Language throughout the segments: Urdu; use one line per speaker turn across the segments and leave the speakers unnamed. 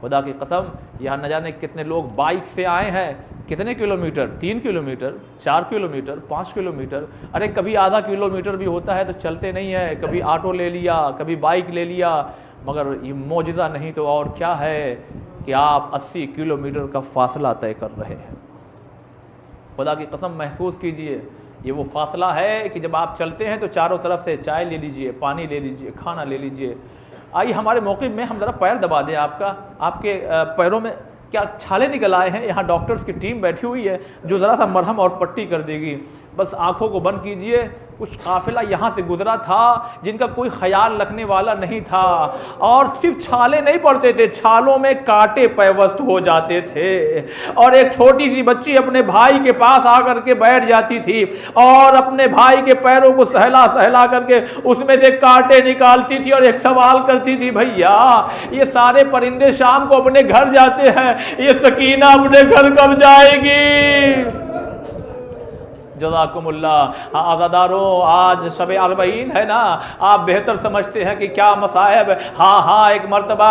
خدا کی قسم یہاں نہ جانے کتنے لوگ بائک سے آئے ہیں، کتنے کلومیٹر، 3 کلومیٹر، 4 کلومیٹر، 5 کلومیٹر، ارے کبھی آدھا کلومیٹر بھی ہوتا ہے تو چلتے نہیں ہیں، کبھی آٹو لے لیا، کبھی بائک لے لیا، مگر یہ معجزہ نہیں تو اور کیا ہے کہ آپ 80 کلومیٹر کا فاصلہ طے کر رہے ہیں۔ خدا کی قسم محسوس کیجئے، یہ وہ فاصلہ ہے کہ جب آپ چلتے ہیں تو چاروں طرف سے چائے لے لیجئے، پانی لے لیجئے، کھانا لے لیجئے۔ آئیے ہمارے موقف میں ہم ذرا پیر دبا دیں آپ کا، آپ کے پیروں میں کیا چھالے نکل آئے ہیں؟ یہاں ڈاکٹرز کی ٹیم بیٹھی ہوئی ہے جو ذرا سا مرہم اور پٹی کر دے گی۔ بس آنکھوں کو بند کیجئے، کچھ قافلہ یہاں سے گزرا تھا جن کا کوئی خیال رکھنے والا نہیں تھا، اور صرف چھالے نہیں پڑتے تھے، چھالوں میں کانٹے پیوست ہو جاتے تھے، اور ایک چھوٹی سی بچی اپنے بھائی کے پاس آ کر کے بیٹھ جاتی تھی اور اپنے بھائی کے پیروں کو سہلا سہلا کر کے اس میں سے کانٹے نکالتی تھی اور ایک سوال کرتی تھی، بھیا یہ سارے پرندے شام کو اپنے گھر جاتے ہیں، یہ سکینہ اپنے گھر کب جائے گی؟ جزاکم اللہ۔ عزاداروں آج شب اربعین ہے نا، آپ بہتر سمجھتے ہیں کہ کیا مصائب۔ ہاں ایک مرتبہ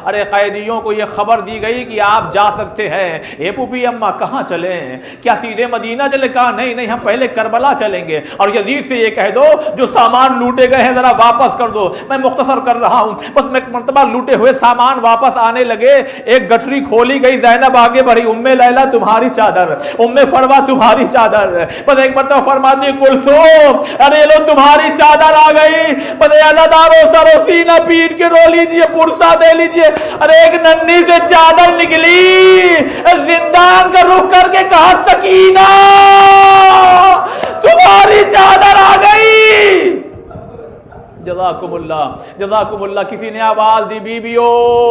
ارے قیدیوں کو یہ خبر دی گئی کہ آپ جا سکتے ہیں۔ اے پوپی اماں کہاں چلیں؟ کیا سیدھے مدینہ چلے؟ کہا نہیں ہم پہلے کربلا چلیں گے، اور یزید سے یہ کہہ دو جو سامان لوٹے گئے ہیں ذرا واپس کر دو۔ میں مختصر کر رہا ہوں، بس میں مرتبہ لوٹے ہوئے سامان واپس آنے لگے، ایک گٹھری کھولی گئی، زینب آگے بڑھی، ام لیلہ تمہاری چادر، ام فروا تمہاری چادر، بس ایک مرتبہ فرما دی کلثوم ارے لو تمہاری چادر آ گئی، بس عزاداروں سر و سینہ پیٹ کے رو لیجئے، پرسا دے لیجئے۔ ارے ایک ننھی سے چادر نکلی، زندان کا رخ کر کے کہا سکینہ تمہاری چادر آ گئی۔ جزاکم اللہ۔ کسی نے آواز دی، بیویوں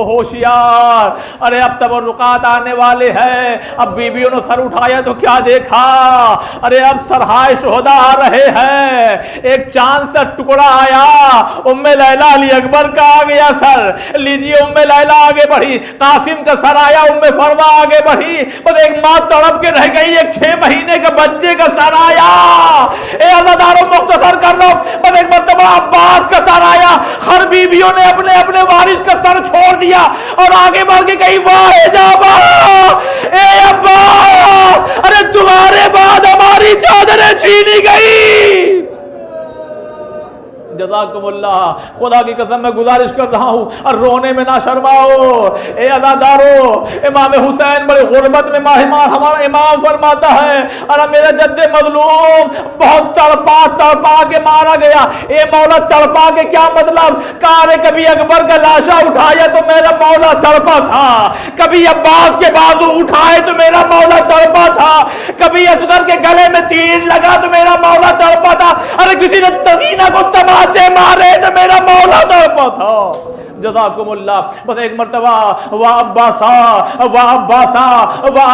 ہوشیار، ارے اب تبرکات آنے والے ہیں۔ اب بیویوں نے سر اٹھایا تو کیا دیکھا؟ ارے اب سرہائے شہداء آ رہے ہیں۔ ایک چاند سا ٹکڑا آیا، ام لیلہ علی اکبر کا آ گیا سر، لیجیے ام لیلہ آگے بڑھی، قاسم کا سر آیا، ام فروا آگے بڑھی، بس ایک ماں تڑپ کے رہ گئی، ایک 6 مہینے کا بچے کا سر آیا۔ اے عزاداروں مختصر کر لو، بس ایک مرتبہ عباس کا سر آیا، ہر بیویوں نے اپنے اپنے وارث کا سر چھوڑ دیا اور آگے بڑھ کے کہی واہ جابا اے ابا ارے تمہارے بعد ہماری چادریں چھینی گئی۔ جزاکم اللہ۔ خدا کی قسم میں گزارش کر رہا ہوں اور رونے میں نہ شرماؤ۔ اے عزادارو، امام حسین بڑے غربت میں ماہمار ہمارا امام فرماتا ہے، ارے میرا جد مظلوم بہت تڑپا کے مارا گیا۔ اے مولا تڑپا کے کیا مطلب؟ کارے کبھی اکبر کا لاشا اٹھایا تو میرا مولا تڑپا تھا، کبھی عباس کے بازو اٹھائے تو میرا مولا تڑپا تھا، کبھی اصغر کے گلے میں تیر لگا تو میرا مولا تڑپا تھا، ارے کسی نے تغینہ کو تماچے مارے تو میرا مولا تڑپا تھا۔ جزاکم اللہ۔ بس ایک مرتبہ واہ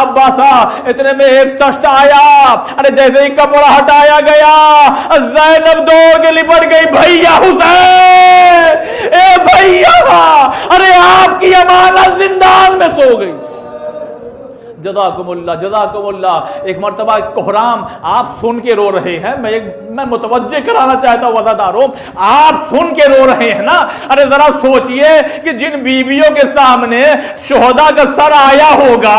عباسا اتنے میں ایک تشت آیا، ارے جیسے ہی کپڑا ہٹایا گیا زینب دوڑ کے لپٹ گئی، بھیا حسین، اے بھیا، ارے آپ کی امانت زندان میں سو گئی۔ جزاکم اللہ۔ ایک مرتبہ کوہرام آپ سن کے رو رہے ہیں، میں متوجہ کرانا چاہتا ہوں وزاداروں، آپ سن کے رو رہے ہیں نا، ارے ذرا سوچئے کہ جن بیویوں کے سامنے شہداء کا سر آیا ہوگا،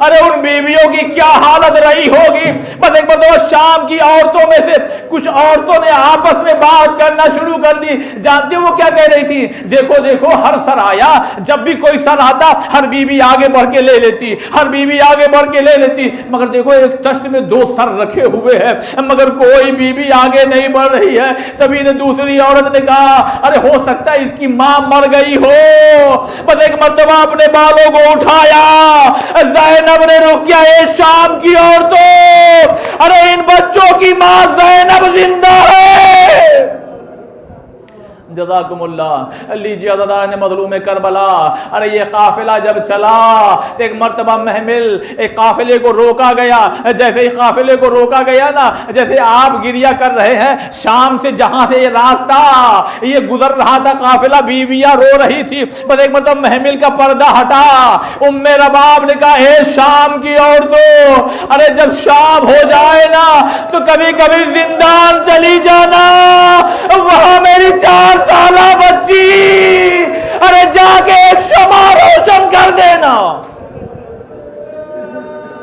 ارے ان بیویوں کی کیا حالت رہی ہوگی۔ بس ایک مرتبہ شام کی عورتوں میں سے کچھ عورتوں نے آپس میں بات کرنا شروع کر دی۔ جانتے وہ کیا کہہ رہی تھی؟ دیکھو ہر سر آیا، جب بھی کوئی سر آتا ہر بیوی آگے بڑھ کے لے لیتی، ہر بیوی آگے بڑھ کے لے لیتی، مگر دیکھو ایک تشت میں 2 سر رکھے ہوئے ہیں مگر کوئی بیوی آگے نہیں بڑھ رہی ہے۔ تبھی نے دوسری عورت نے کہا، ارے ہو سکتا ہے اس کی ماں مر گئی ہو۔ بس ایک مرتبہ اپنے بالوں کو اٹھایا، زینب نے رخ کیا، اے شام کی عورتوں، ارے ان بچوں کی ماں زینب زندہ ہے۔ جزاکم اللہ۔ لیجیے عزاداران مظلوم کربلا، ارے یہ قافلہ جب چلا تو ایک مرتبہ محمل ایک قافلے کو روکا گیا، جیسے ہی قافلے کو روکا گیا نا، جیسے آپ گریا کر رہے ہیں، شام سے جہاں سے یہ راستہ یہ گزر رہا تھا قافلہ، بیویاں رو رہی تھی، بس ایک مرتبہ محمل کا پردہ ہٹا، ام رباب نے کہا، اے شام کی عورتوں، ارے جب شام ہو جائے نا تو کبھی کبھی زندان چلی جانا، وہاں میری 4 سالہ بچی ارے جا کے ایک شمع روشن کر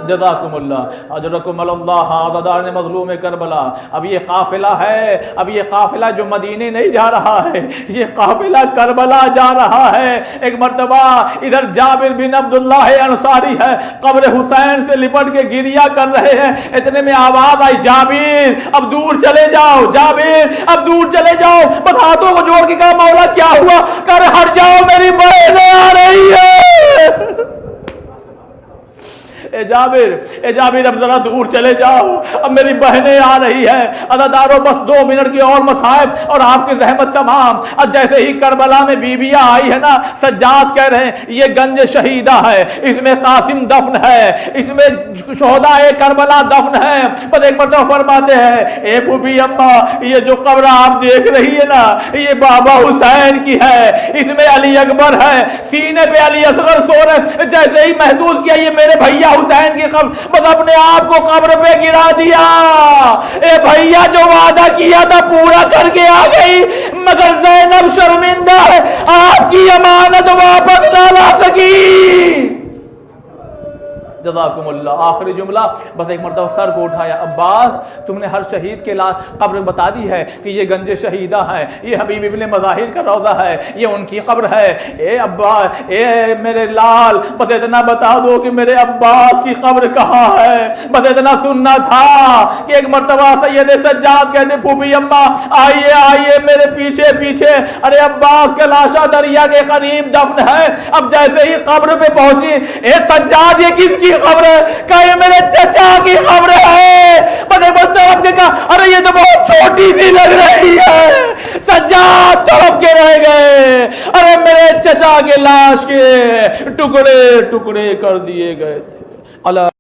جزاکم اللہ اجرکم اللہ عزدار مظلوم کربلا. اب یہ قافلہ ہے, اب یہ قافلہ جو مدینے نہیں جا رہا ہے, یہ قافلہ کربلا جا رہا ہے. ایک مرتبہ ادھر جابر بن عبداللہ انصاری ہے, قبر حسین سے لپٹ کے گریا کر رہے ہیں. اتنے میں آواز آئی, جابر اب دور چلے جاؤ, جابر اب دور چلے جاؤ. بس ہاتھوں کو جوڑ کے کہا مولا کیا ہوا؟ کر ہٹ جاؤ میری بہنیں آ رہی ہے. اے جابر اب ذرا دور چلے جاؤ, اب میری بہنیں آ رہی ہے. عزادارو بس 2 منٹ کی اور مصائب اور آپ کی زحمت تمام. اب جیسے ہی کربلا میں بیویاں آئی ہے نا, سجاد کہہ رہے ہیں یہ گنج شہیدہ ہے, اس میں قاسم دفن ہے, اس میں شہدائے کربلا دفن ہے. بس ایک مرتبہ فرماتے ہیں اے پھوپھی اماں, یہ جو قبر آپ دیکھ رہی ہے نا, یہ بابا حسین کی ہے, اس میں علی اکبر ہے, سینے پہ علی اصغر سو رہے. جیسے ہی محسوس کیا یہ میرے بھیا حسین کی قبر, بس اپنے آپ کو قبر پہ گرا دیا. اے بھیا جو وعدہ کیا تھا پورا کر کے آ گئی, مگر زینب شرمندہ ہے, آپ کی امانت واپس نہ لا سکی. جزاکم اللہ. آخری جملہ بس ایک مرتبہ سر کو اٹھایا, عباس تم نے ہر شہید کے قبر بتا دی ہے کہ یہ گنج شہیدہ ہے, یہ حبیب ابن مظاہر کا روضہ ہے, یہ ان کی قبر ہے. اے عباس, اے میرے لال, بس اتنا بتا دو کہ میرے عباس کی قبر کہاں ہے. بس اتنا سننا تھا کہ ایک مرتبہ سید سجاد کہتے پھوپھی اماں آئیے آئیے میرے پیچھے پیچھے. ارے عباس کا لاشا دریا کے قریب دفن ہے. اب جیسے ہی قبر پہ پہنچی, اے سجاد یہ کس کی خبر ہے؟ کہ یہ میرے چچا کی خبر ہے. بڑے طرف کے کہا ارے یہ تو بہت چھوٹی سی لگ رہی ہے. سجاد طرف کے رہ گئے, ارے میرے چچا کے لاش کے ٹکڑے ٹکڑے کر دیے گئے تھے. اللہ